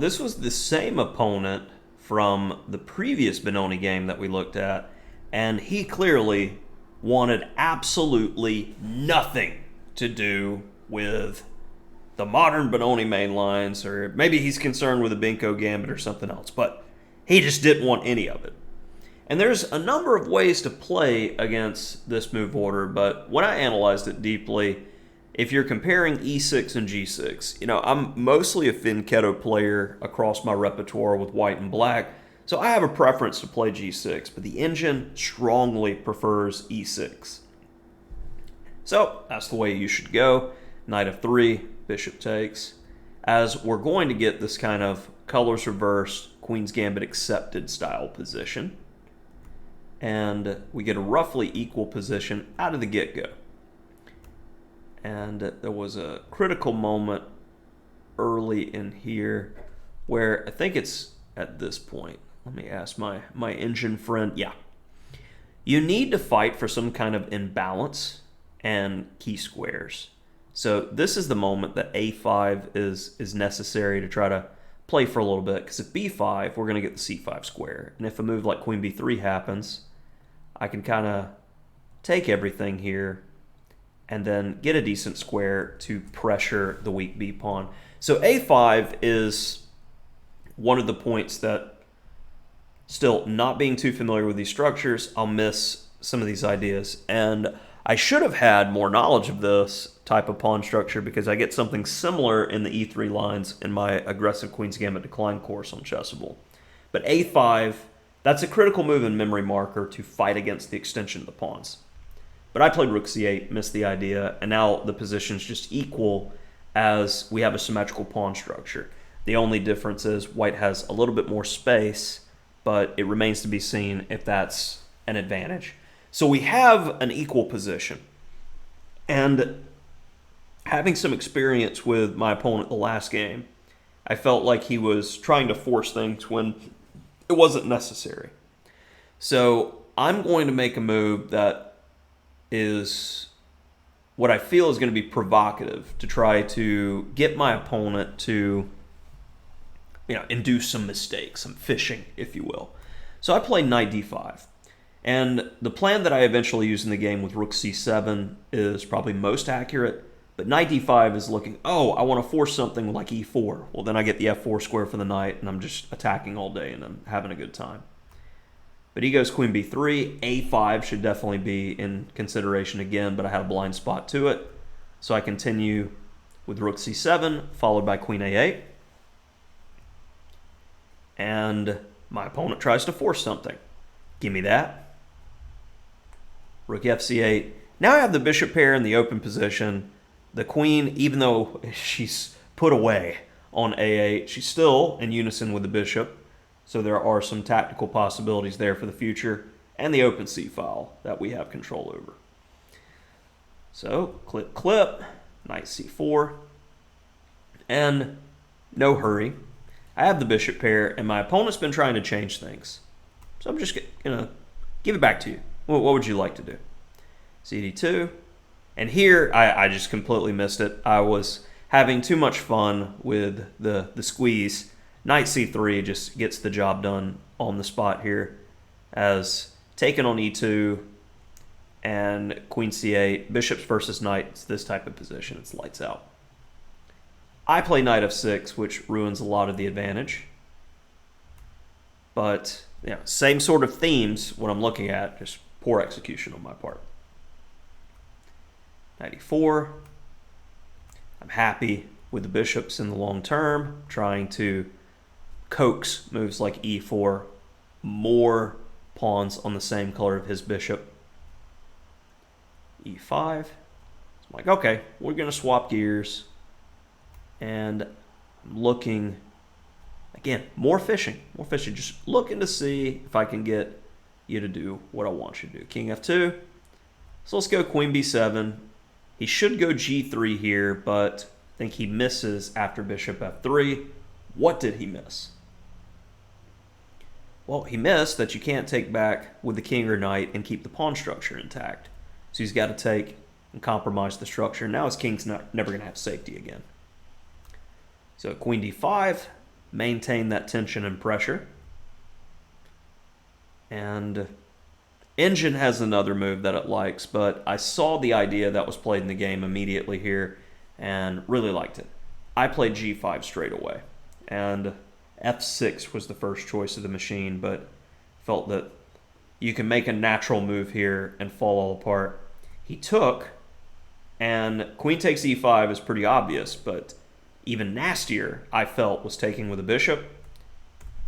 this was the same opponent from the previous Benoni game that we looked at, and he clearly wanted absolutely nothing to do with the modern Benoni main lines, or maybe he's concerned with the Benko gambit or something else, but he just didn't want any of it. And there's a number of ways to play against this move order, but when I analyzed it deeply, if you're comparing e6 and g6, I'm mostly a Finchetto player across my repertoire with white and black, so I have a preference to play g6, but the engine strongly prefers e6. So that's the way you should go. Knight f3, bishop takes, as we're going to get this kind of colors reversed, Queen's Gambit accepted style position. And we get a roughly equal position out of the get-go. And there was a critical moment early in here where I think it's at this point. Let me ask my engine friend. Yeah. You need to fight for some kind of imbalance and key squares. So this is the moment that a5 is necessary to try to play for a little bit, because if b5, we're going to get the c5 square. And if a move like queen b3 happens, I can kind of take everything here and then get a decent square to pressure the weak b pawn. So a5 is one of the points that, still not being too familiar with these structures, I'll miss some of these ideas. And I should have had more knowledge of this type of pawn structure, because I get something similar in the e3 lines in my aggressive Queen's Gambit decline course on Chessable. But a5, that's a critical move in memory marker to fight against the extension of the pawns. But I played rook c8, missed the idea, and now the position's just equal as we have a symmetrical pawn structure. The only difference is white has a little bit more space, but it remains to be seen if that's an advantage. So we have an equal position. And having some experience with my opponent the last game, I felt like he was trying to force things when it wasn't necessary. So I'm going to make a move that is what I feel is going to be provocative to try to get my opponent to, induce some mistakes, some fishing, if you will. So I play knight d5. And the plan that I eventually use in the game with rook c7 is probably most accurate, but knight d5 is looking, I want to force something like e4. Well, then I get the f4 square for the knight, and I'm just attacking all day, and I'm having a good time. But he goes queen b3. a5 should definitely be in consideration again, but I had a blind spot to it. So I continue with rook c7, followed by queen a8. And my opponent tries to force something. Give me that. Rook fc8. Now I have the bishop pair in the open position. The queen, even though she's put away on a8, she's still in unison with the bishop. So there are some tactical possibilities there for the future. And the open c-file that we have control over. So, clip, clip, knight c4. And no hurry. I have the bishop pair, and my opponent's been trying to change things. So I'm just going to give it back to you. What would you like to do? cd2. And here, I just completely missed it. I was having too much fun with the squeeze. Knight c3 just gets the job done on the spot here, as taken on e2 and queen c8, bishops versus knight. It's this type of position. It's lights out. I play knight f6, which ruins a lot of the advantage. But same sort of themes when I'm looking at, just poor execution on my part. Knight e4. I'm happy with the bishops in the long term, trying to coax moves like e4, more pawns on the same color of his bishop. e5. I'm like, okay, we're going to swap gears. And I'm looking, again, more fishing, just looking to see if I can get you to do what I want you to do. King f2. So let's go queen b7. He should go g3 here, but I think he misses after bishop f3. What did he miss? Well, he missed that you can't take back with the king or knight and keep the pawn structure intact. So he's got to take and compromise the structure. Now his king's never going to have safety again. So queen d5, maintain that tension and pressure. And Engine has another move that it likes, but I saw the idea that was played in the game immediately here and really liked it. I played G5 straight away, and F6 was the first choice of the machine, but felt that you can make a natural move here and fall all apart. He took, and queen takes e5 is pretty obvious, but even nastier, I felt, was taking with a bishop.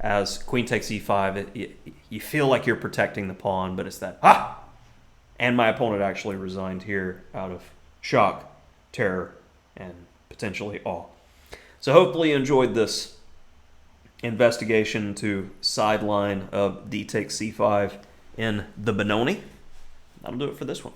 As queen takes e5, you feel like you're protecting the pawn, but it's that, And my opponent actually resigned here out of shock, terror, and potentially awe. So hopefully you enjoyed this investigation to sideline of d takes c5 in the Benoni. That'll do it for this one.